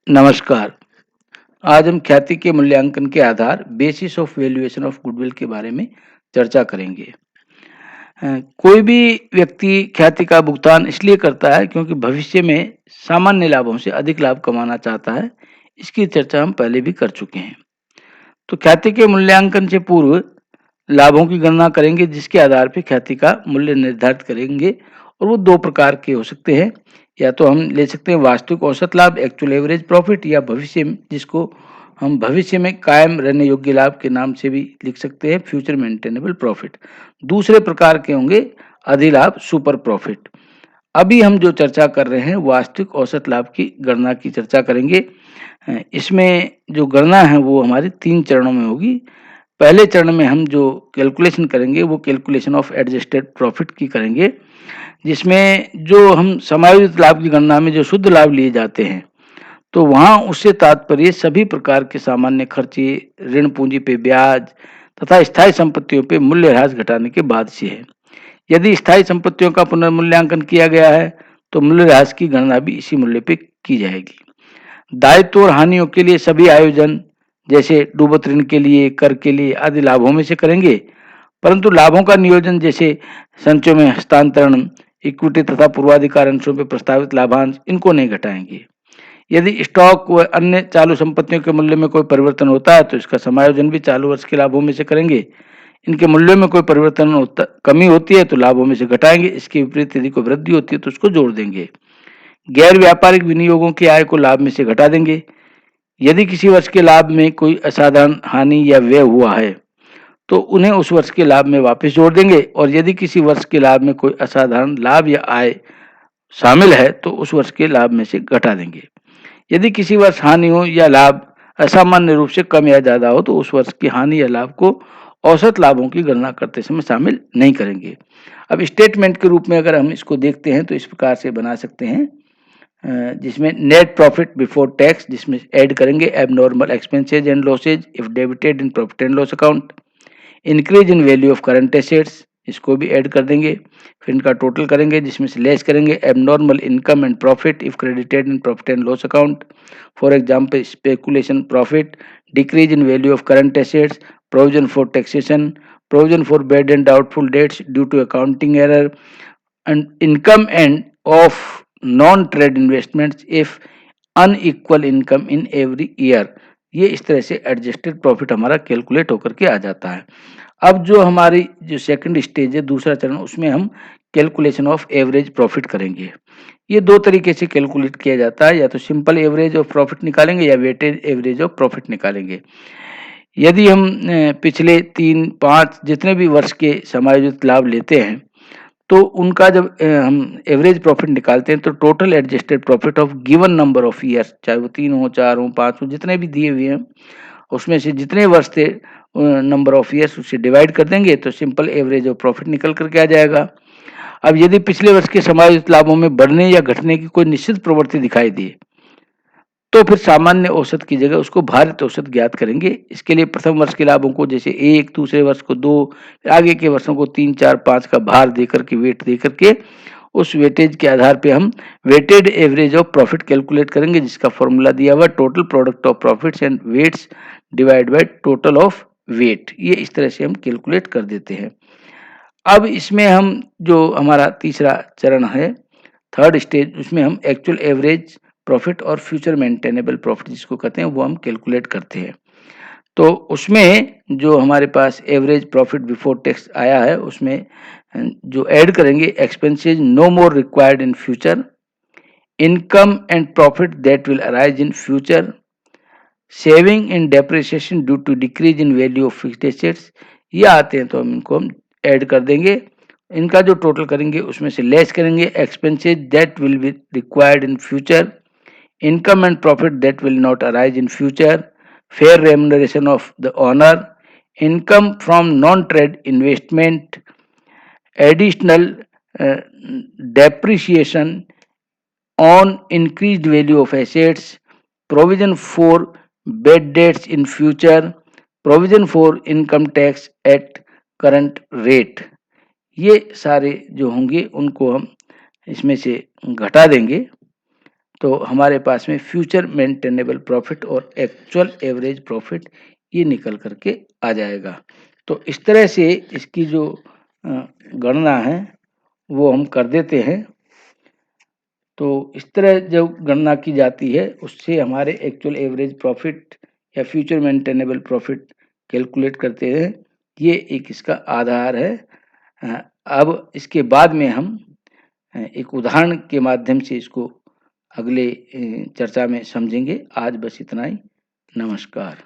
नमस्कार। आज हम ख्याति के मूल्यांकन के आधार basis of valuation of goodwill के बारे में चर्चा करेंगे। कोई भी व्यक्ति ख्याति का भुगतान इसलिए करता है क्योंकि भविष्य में सामान्य लाभों से अधिक लाभ कमाना चाहता है। इसकी चर्चा हम पहले भी कर चुके हैं। तो ख्याति के मूल्यांकन से पूर्व लाभों की गणना करेंगे, जिसके आधार पर ख्याति का मूल्य निर्धारित करेंगे। और वो दो प्रकार के हो सकते हैं। या तो हम ले सकते हैं वास्तविक औसत लाभ, एक्चुअल एवरेज प्रॉफिट, या भविष्य में, जिसको हम भविष्य में कायम रहने योग्य लाभ के नाम से भी लिख सकते हैं, फ्यूचर मेंटेनेबल प्रॉफिट। दूसरे प्रकार के होंगे अधिलाभ, सुपर प्रॉफिट। अभी हम जो चर्चा कर रहे हैं वास्तविक औसत लाभ की गणना की चर्चा करेंगे। इसमें जो गणना है वो हमारी 3 चरणों में होगी। पहले चरण में हम जो कैलकुलेशन करेंगे वो कैलकुलेशन ऑफ एडजस्टेड प्रॉफिट की करेंगे, जिसमें जो हम समायोजित लाभ की गणना में जो शुद्ध लाभ लिए जाते हैं, तो वहाँ उससे तात्पर्य सभी प्रकार के सामान्य खर्चे, ऋण पूंजी पे ब्याज तथा स्थायी संपत्तियों पे मूल्यह्रास घटाने के बाद से है। यदि स्थायी संपत्तियों का पुनर्मूल्यांकन किया गया है तो मूल्यह्रास की गणना भी इसी मूल्य पे की जाएगी। दायित्व और हानियों के लिए सभी आयोजन, जैसे डूबत ऋण के लिए, कर के लिए आदि लाभों में से करेंगे, परंतु लाभों का नियोजन जैसे संचयों में हस्तांतरण, इक्विटी तथा पूर्वाधिकार अंशों पर प्रस्तावित लाभांश, इनको नहीं घटाएंगे। यदि स्टॉक व अन्य चालू संपत्तियों के मूल्य में कोई परिवर्तन होता है तो इसका समायोजन भी चालू वर्ष के लाभों में से करेंगे। इनके मूल्यों में कोई परिवर्तन होता, कमी होती है तो लाभों में से घटाएंगे। इसके विपरीत यदि कोई वृद्धि होती है तो उसको जोड़ देंगे। गैर व्यापारिक विनियोगों की आय को लाभ में से घटा देंगे। यदि किसी वर्ष के लाभ में कोई असाधारण हानि या व्यय हुआ है तो उन्हें उस वर्ष के लाभ में वापस जोड़ देंगे, और यदि किसी वर्ष के लाभ में कोई असाधारण लाभ या आय शामिल है तो उस वर्ष के लाभ में से घटा देंगे। यदि किसी वर्ष हानि हो या लाभ असामान्य रूप से कम या ज्यादा हो तो उस वर्ष की हानि या लाभ को औसत लाभों की गणना करते समय शामिल नहीं करेंगे। अब स्टेटमेंट के रूप में अगर हम इसको देखते हैं तो इस प्रकार से बना सकते हैं, जिसमें नेट प्रॉफिट बिफोर टैक्स, जिसमें ऐड करेंगे abnormal expenses and losses if debited in profit and loss account. Increase in value of current assets, इसको भी ऐड कर देंगे। फिर इनका टोटल करेंगे, जिसमें से लेस करेंगे abnormal income and profit if credited in profit and loss account. For example speculation profit, decrease in value of current assets, provision for taxation, provision for bad and doubtful debts due to accounting error, and income and of non-trade investments if unequal income in every year। ये इस तरह से adjusted profit हमारा calculate होकर के आ जाता है। अब जो हमारी जो सेकंड स्टेज है, दूसरा चरण, उसमें हम कैलकुलेशन ऑफ एवरेज प्रॉफिट करेंगे। ये दो तरीके से कैलकुलेट किया जाता है, या तो सिंपल एवरेज ऑफ प्रॉफिट निकालेंगे या वेटेड एवरेज ऑफ प्रॉफिट निकालेंगे। यदि हम पिछले 3-5 जितने भी वर्ष के समायोजित लाभ लेते हैं तो उनका जब हम एवरेज प्रॉफिट निकालते हैं तो total adjusted profit of given number of years, चाहे वो 3 हो, 4 हो, 5 हो, जितने भी दिए हुए हैं, उसमें से जितने वर्ष थे नंबर ऑफ ईयर्स उससे डिवाइड कर देंगे तो सिंपल एवरेज ऑफ प्रॉफिट निकल करके आ जाएगा। अब यदि पिछले वर्ष के समायोजित लाभों में बढ़ने या घटने की कोई निश्चित प्रवृत्ति दिखाई दी तो फिर सामान्य औसत की जगह उसको भारित औसत ज्ञात करेंगे। इसके लिए प्रथम वर्ष के लाभों को जैसे 1, दूसरे वर्ष को 2, आगे के वर्षों को 3, 4, 5 का भार देकर के, वेट देकर के, उस वेटेज के आधार पे हम weighted average of profit calculate करेंगे, जिसका फॉर्मूला दिया हुआ total product of profits and weights divide by total of weight. ये इस तरह से हम कैलकुलेट कर देते हैं। अब इसमें हम जो हमारा तीसरा चरण है, थर्ड स्टेज, उसमें हम एक्चुअल एवरेज प्रॉफिट और फ्यूचर मेंटेनेबल प्रॉफिट जिसको कहते हैं वो हम कैलकुलेट करते हैं। तो उसमें जो हमारे पास एवरेज प्रॉफिट बिफोर टैक्स आया है उसमें जो ऐड करेंगे expenses no more required in future, income and profit that will arise in future, saving in depreciation due to decrease in value of fixed assets, ये आते हैं तो हम ऐड कर देंगे। इनका जो टोटल करेंगे उसमें से लेस करेंगे expenses that will be required in future, income and profit that will not arise in future, fair remuneration of the owner, income from non-trade investment, additional uh, depreciation on increased value of assets, provision for bad debts in future, provision for income tax at current rate। ये सारे जो होंगे उनको हम इसमें से घटा देंगे। तो हमारे पास में फ्यूचर मेंटेनेबल प्रॉफिट और एक्चुअल एवरेज प्रॉफिट ये निकल करके आ जाएगा। तो इस तरह से इसकी जो गणना है वो हम कर देते हैं। तो इस तरह जब गणना की जाती है उससे हमारे एक्चुअल एवरेज प्रॉफिट या फ्यूचर मेंटेनेबल प्रॉफिट कैलकुलेट करते हैं। ये एक इसका आधार है। अब इसके बाद में हम एक उदाहरण के माध्यम से इसको अगले चर्चा में समझेंगे। आज बस इतना ही। नमस्कार।